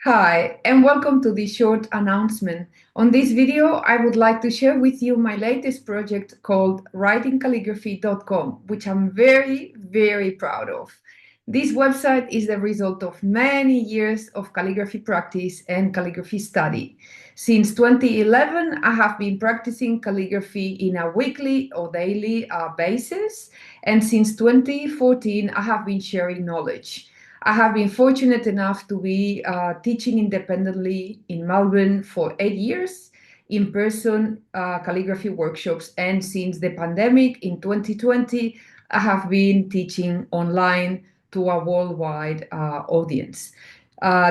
Hi, and welcome to this short announcement. On this video, I would like to share with you my latest project called writingcalligraphy.com, which I'm very proud of. This website is the result of many years of calligraphy practice and calligraphy study. Since 2011, I have been practicing calligraphy in a weekly or daily basis, and since 2014, I have been sharing knowledge. I have been fortunate enough to be teaching independently in Melbourne for 8 years, in-person calligraphy workshops. And since the pandemic in 2020, I have been teaching online to a worldwide audience.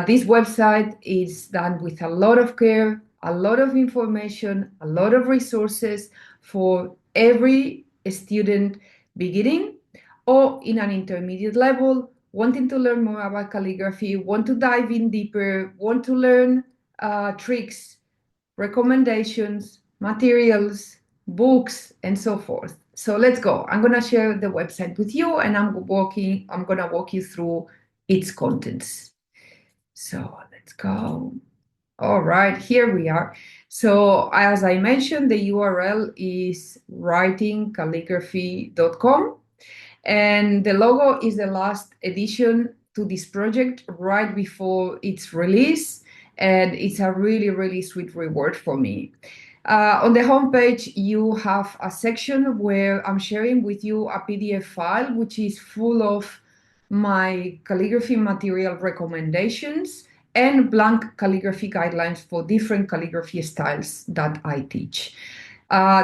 This website is done with a lot of care, a lot of information, a lot of resources for every student beginning or in an intermediate level, wanting to learn more about calligraphy, want to dive in deeper, want to learn tricks, recommendations, materials, books, and so forth. So let's go. I'm gonna share the website with you, and I'm gonna walk you through its contents. So let's go. All right, here we are. So as I mentioned, the URL is writingcalligraphy.com. And the logo is the last addition to this project right before its release. And it's a really sweet reward for me. On the homepage, you have a section where I'm sharing with you a PDF file, which is full of my calligraphy material recommendations and blank calligraphy guidelines for different calligraphy styles that I teach.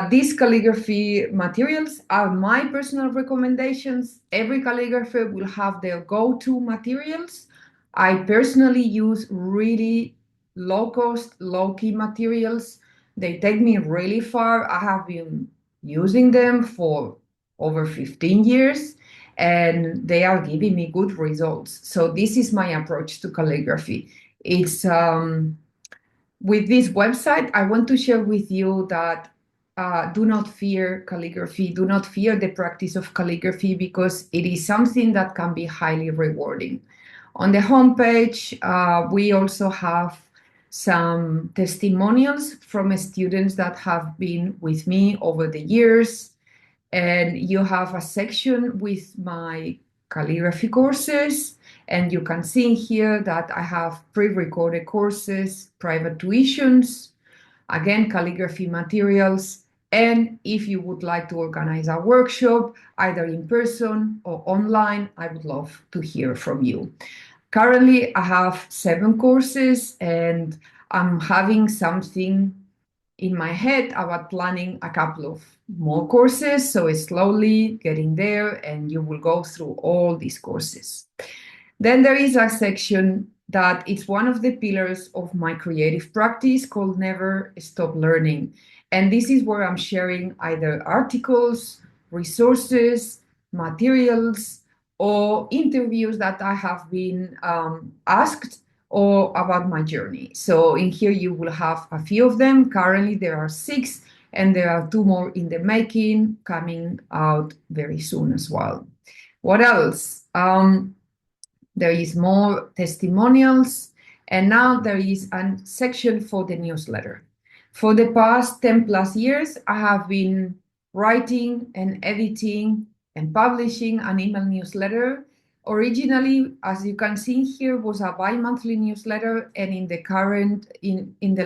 These calligraphy materials are my personal recommendations. Every calligrapher will have their go-to materials. I personally use really low-cost, low-key materials. They take me really far. I have been using them for over 15 years, and they are giving me good results. So this is my approach to calligraphy. It's with this website, I want to share with you that do not fear calligraphy, do not fear the practice of calligraphy, because it is something that can be highly rewarding. On the homepage, we also have some testimonials from students that have been with me over the years. And you have a section with my calligraphy courses. And you can see here that I have pre-recorded courses, private tuitions, again, calligraphy materials. And if you would like to organize a workshop, either in person or online, I would love to hear from you. Currently, I have 7 courses, and I'm having something in my head about planning a couple of more courses. So it's slowly getting there, and you will go through all these courses. Then there is a section that it's one of the pillars of my creative practice called Never Stop Learning. And this is where I'm sharing either articles, resources, materials, or interviews that I have been asked or about my journey. So in here you will have a few of them. Currently there are 6, and there are 2 more in the making, coming out very soon as well. What else? There is more testimonials, and now there is a section for the newsletter. For the past 10 plus years, I have been writing and editing and publishing an email newsletter. Originally, as you can see here, was a bi-monthly newsletter, and in the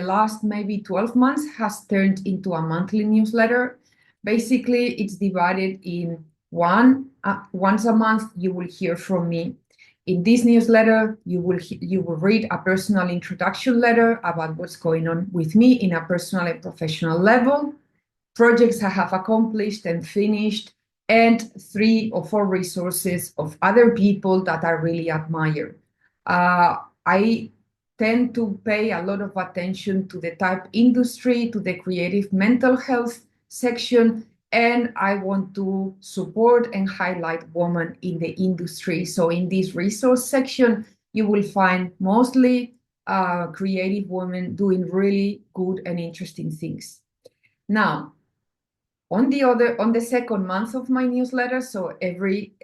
last maybe 12 months has turned into a monthly newsletter. Basically, it's divided in once a month you will hear from me. In this newsletter, you will read a personal introduction letter about what's going on with me in a personal and professional level, projects I have accomplished and finished, and 3 or 4 resources of other people that I really admire. I tend to pay a lot of attention to the type industry, to the creative mental health section, and I want to support and highlight women in the industry. So in this resource section, you will find mostly creative women doing really good and interesting things. Now, on the second month of my newsletter, so every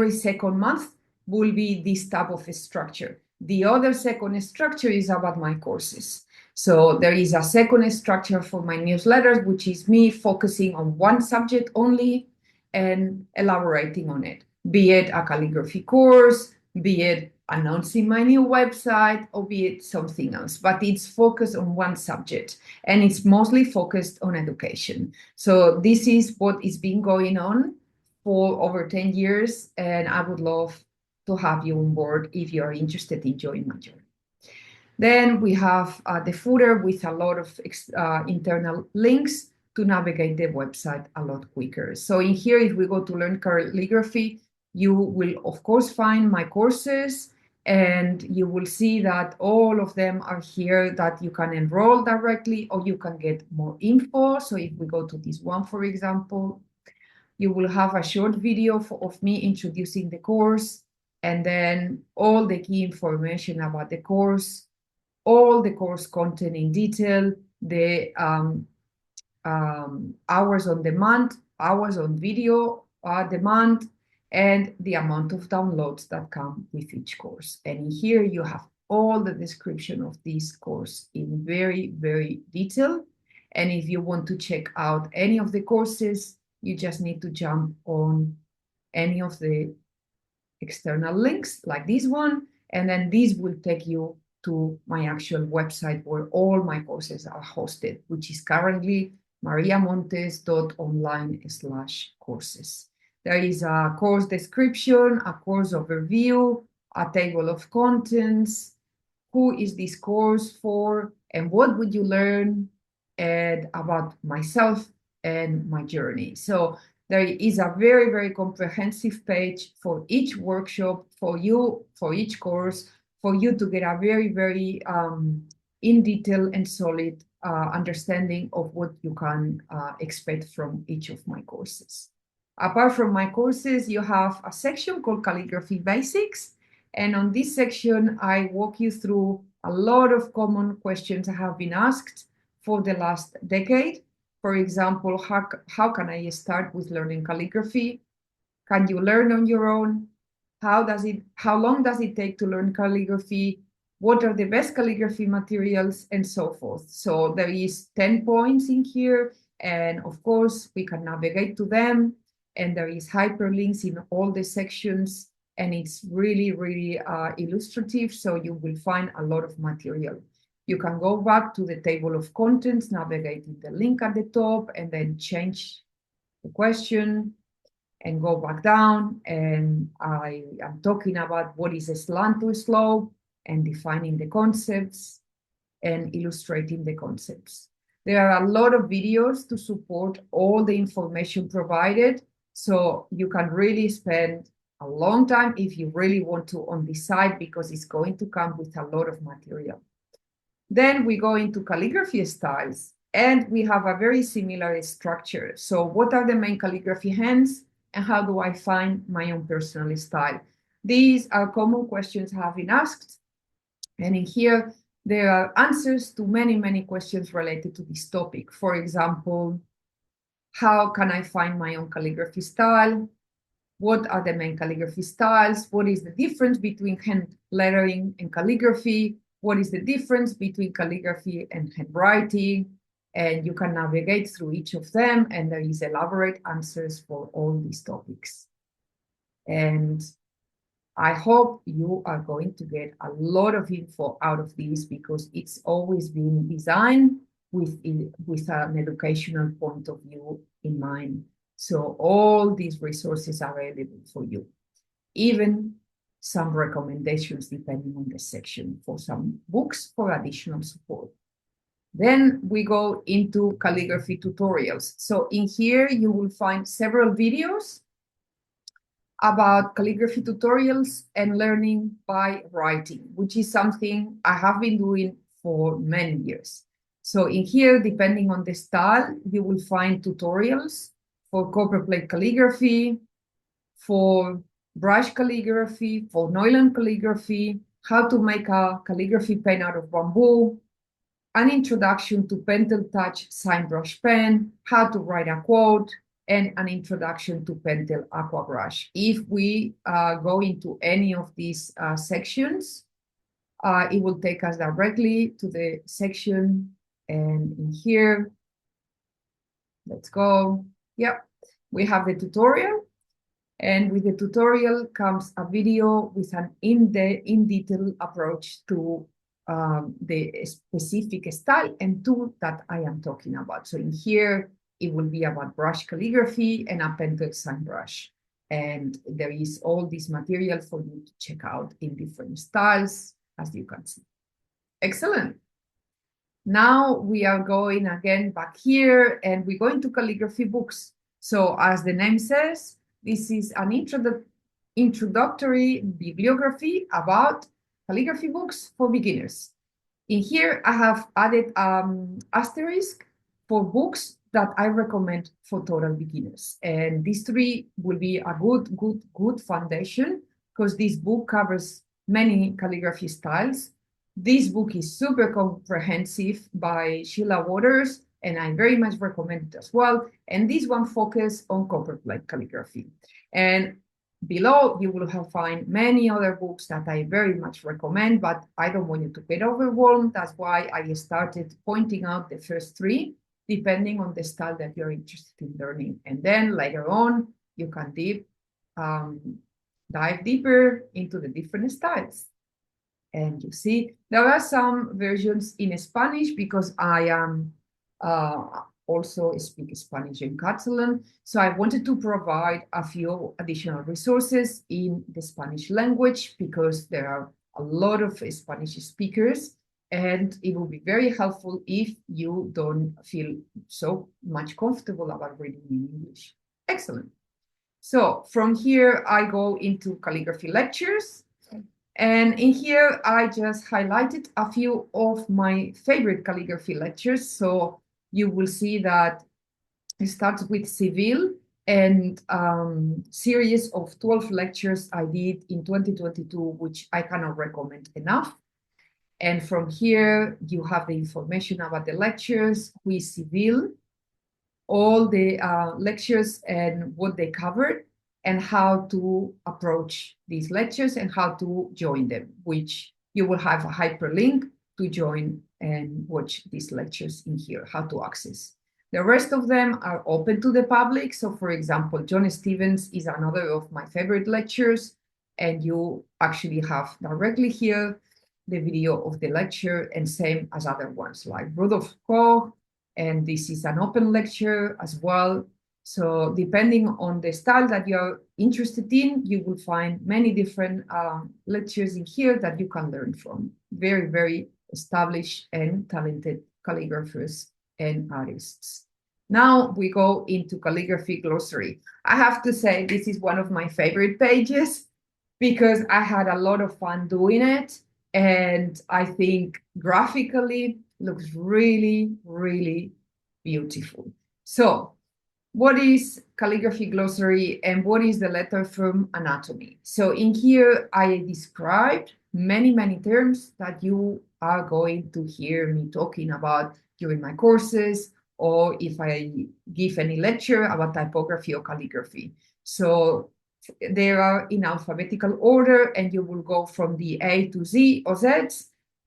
second month will be this type of a structure. The other second structure is about my courses. So there is a second structure for my newsletters, which is me focusing on one subject only and elaborating on it, be it a calligraphy course, be it announcing my new website, or be it something else. But it's focused on one subject, and it's mostly focused on education. So this is what is been going on for over 10 years, and I would love to have you on board if you are interested in joining my journey. Then we have the footer with a lot of internal links to navigate the website a lot quicker. So in here, if we go to Learn Calligraphy, you will, of course, find my courses, and you will see that all of them are here that you can enroll directly or you can get more info. So if we go to this one, for example, you will have a short video of me introducing the course, and then all the key information about the course, all the course content in detail, the hours on demand, hours on video demand, and the amount of downloads that come with each course. And here you have all the description of this course in very, very detail. And if you want to check out any of the courses, you just need to jump on any of the external links like this one, and then this will take you to my actual website where all my courses are hosted, which is currently mariamontes.online/courses. There is a course description, a course overview, a table of contents, who is this course for, and what would you learn, and about myself and my journey. So there is a very, very comprehensive page for each workshop, for you, for each course, for you to get a very, very in detail and solid understanding of what you can expect from each of my courses. Apart from my courses, you have a section called Calligraphy Basics. And on this section, I walk you through a lot of common questions that have been asked for the last decade. For example, how can I start with learning calligraphy? Can you learn on your own? How long does it take to learn calligraphy? What are the best calligraphy materials, and so forth? So there is 10 points in here, and of course we can navigate to them, and there is hyperlinks in all the sections, and it's really, really illustrative, so you will find a lot of material. You can go back to the table of contents, navigating the link at the top, and then change the question and go back down. And I am talking about what is a slant to a slope and defining the concepts and illustrating the concepts. There are a lot of videos to support all the information provided, so you can really spend a long time if you really want to on this site, because it's going to come with a lot of material. Then we go into calligraphy styles, and we have a very similar structure. So what are the main calligraphy hands, and how do I find my own personal style? These are common questions have been asked, and in here there are answers to many, many questions related to this topic. For example, how can I find my own calligraphy style? What are the main calligraphy styles? What is the difference between hand lettering and calligraphy? What is the difference between calligraphy and handwriting? And you can navigate through each of them, and there is elaborate answers for all these topics. And I hope you are going to get a lot of info out of this, because it's always been designed with an educational point of view in mind. So all these resources are available for you, even some recommendations depending on the section for some books for additional support. Then we go into calligraphy tutorials. So in here you will find several videos about calligraphy tutorials and learning by writing, which is something I have been doing for many years. So in here, depending on the style, you will find tutorials for copperplate calligraphy, for brush calligraphy, for Neuland calligraphy, how to make a calligraphy pen out of bamboo, an introduction to Pentel Touch Sign Brush Pen, how to write a quote, and an introduction to Pentel Aqua Brush. If we go into any of these sections, it will take us directly to the section. And in here, let's go. Yep, we have the tutorial. And with the tutorial comes a video with an in-detail approach to the specific style and tool that I am talking about. So in here, it will be about brush calligraphy and a pen to exam brush. And there is all this material for you to check out in different styles, as you can see. Excellent. Now we are going again back here and we're going to calligraphy books. So as the name says, this is an introductory bibliography about calligraphy books for beginners. In here, I have added asterisk for books that I recommend for total beginners. And these three will be a good foundation because this book covers many calligraphy styles. This book is super comprehensive by Sheila Waters, and I very much recommend it as well. And this one focuses on copperplate calligraphy. And below, you will find many other books that I very much recommend, but I don't want you to get overwhelmed. That's why I started pointing out the first three, depending on the style that you're interested in learning. And then later on, you can dive deeper into the different styles. And you see, there are some versions in Spanish because I am also speak Spanish and Catalan. So I wanted to provide a few additional resources in the Spanish language because there are a lot of Spanish speakers and it will be very helpful if you don't feel so much comfortable about reading in English. Excellent. So from here, I go into calligraphy lectures. And in here, I just highlighted a few of my favorite calligraphy lectures. So you will see that it starts with Civil and series of 12 lectures I did in 2022, which I cannot recommend enough. And from here, you have the information about the lectures with Civil, all the lectures and what they covered, and how to approach these lectures and how to join them, which you will have a hyperlink to join and watch these lectures in here, how to access. The rest of them are open to the public. So for example, John Stevens is another of my favorite lectures, and you actually have directly here the video of the lecture, and same as other ones like Rudolf Koch, and this is an open lecture as well. So depending on the style that you're interested in, you will find many different lectures in here that you can learn from. Very, very established and talented calligraphers and artists. Now we go into calligraphy glossary. I have to say this is one of my favorite pages because I had a lot of fun doing it. And I think graphically looks really, really beautiful. So what is calligraphy glossary and what is the letterform anatomy? So in here, I described many, many terms that you are going to hear me talking about during my courses, or if I give any lecture about typography or calligraphy. So they are in alphabetical order, and you will go from the A to Z or Z,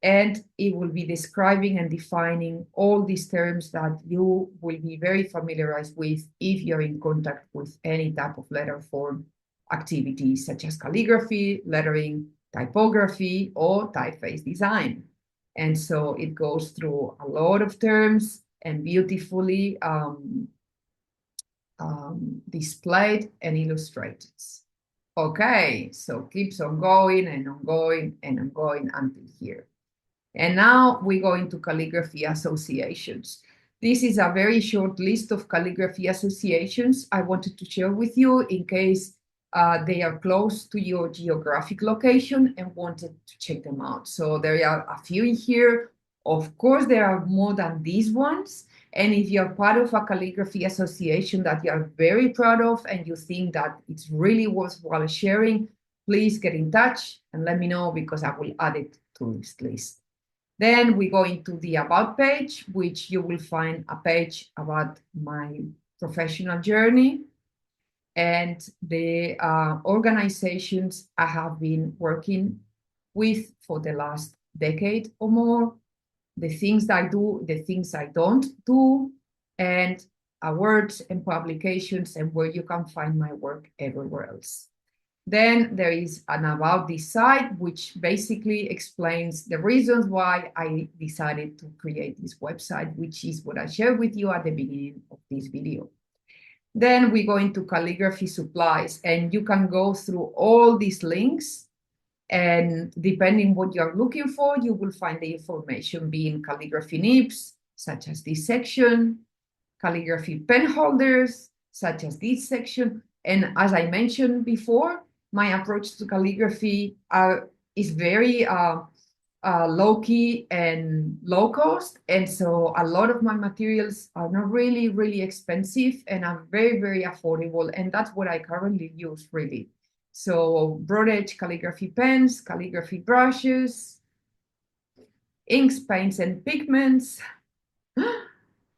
and it will be describing and defining all these terms that you will be very familiarized with if you're in contact with any type of letter form activities, such as calligraphy, lettering, typography, or typeface design. And so it goes through a lot of terms and beautifully displayed and illustrated. Okay, so keeps on going and ongoing and ongoing until here. And now we go into calligraphy associations. This is a very short list of calligraphy associations I wanted to share with you in case they are close to your geographic location and wanted to check them out. So there are a few in here. Of course, there are more than these ones. And if you're part of a calligraphy association that you're very proud of and you think that it's really worthwhile sharing, please get in touch and let me know because I will add it to this list. Then we go into the About page, which you will find a page about my professional journey and the organizations I have been working with for the last decade or more, the things I do, the things I don't do, and awards and publications, and where you can find my work everywhere else. Then there is an about this site, which basically explains the reasons why I decided to create this website, which is what I shared with you at the beginning of this video. Then we go into calligraphy supplies, and you can go through all these links, and depending what you're looking for, you will find the information being calligraphy nibs, such as this section, calligraphy pen holders, such as this section. And as I mentioned before, my approach to calligraphy is very low-key and low cost. And so a lot of my materials are not really, really expensive and are very, very affordable. And that's what I currently use, really. So broad edge calligraphy pens, calligraphy brushes, inks, paints, and pigments,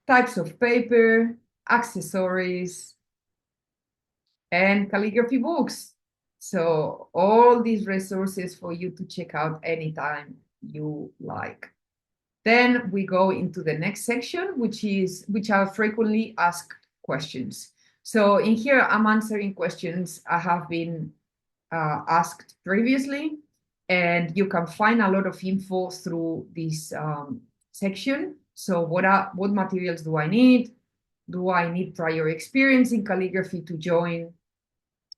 types of paper, accessories, and calligraphy books. So all these resources for you to check out anytime you like. Then we go into the next section, which are frequently asked questions. So in here, I'm answering questions I have been asked previously, and you can find a lot of info through this section. So what materials do I need? Do I need prior experience in calligraphy to join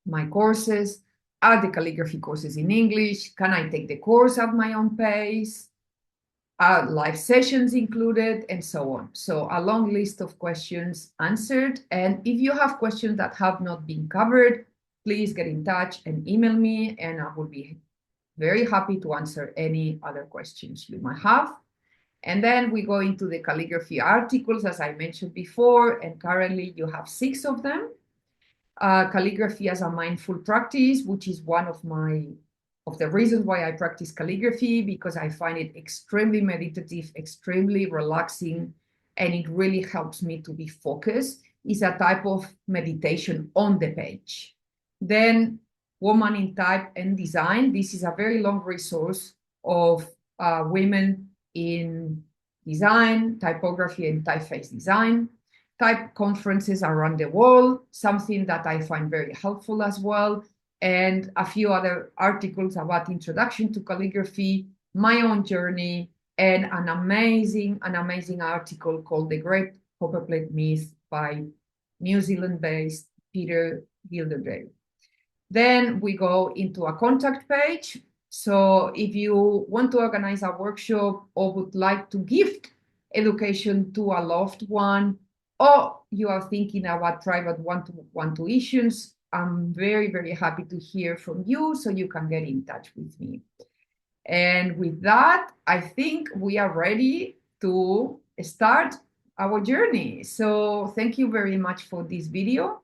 my courses? Are the calligraphy courses in English? Can I take the course at my own pace? Are live sessions included? And so on. So a long list of questions answered. And if you have questions that have not been covered, please get in touch and email me, and I will be very happy to answer any other questions you might have. And then we go into the calligraphy articles, as I mentioned before, and currently you have 6 of them. Calligraphy as a mindful practice, which is one of the reasons why I practice calligraphy, because I find it extremely meditative, extremely relaxing, and it really helps me to be focused. It's a type of meditation on the page. Then Woman in Type and Design. This is a very long resource of women in design, typography, and typeface design. Type conferences around the world, something that I find very helpful as well, and a few other articles about introduction to calligraphy, my own journey, and an amazing article called The Great Copperplate Myth by New Zealand-based Peter Gilderdale. Then we go into a contact page. So if you want to organize a workshop or would like to gift education to a loved one, or you are thinking about private one-to-one tuitions, I'm very, very happy to hear from you, so you can get in touch with me. And with that, I think we are ready to start our journey. So thank you very much for this video.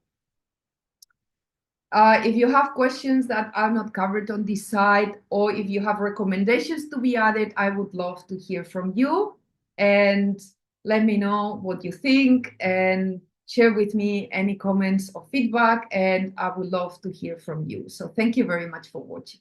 If you have questions that are not covered on this side, or if you have recommendations to be added, I would love to hear from you, and let me know what you think, and share with me any comments or feedback, and I would love to hear from you. So thank you very much for watching.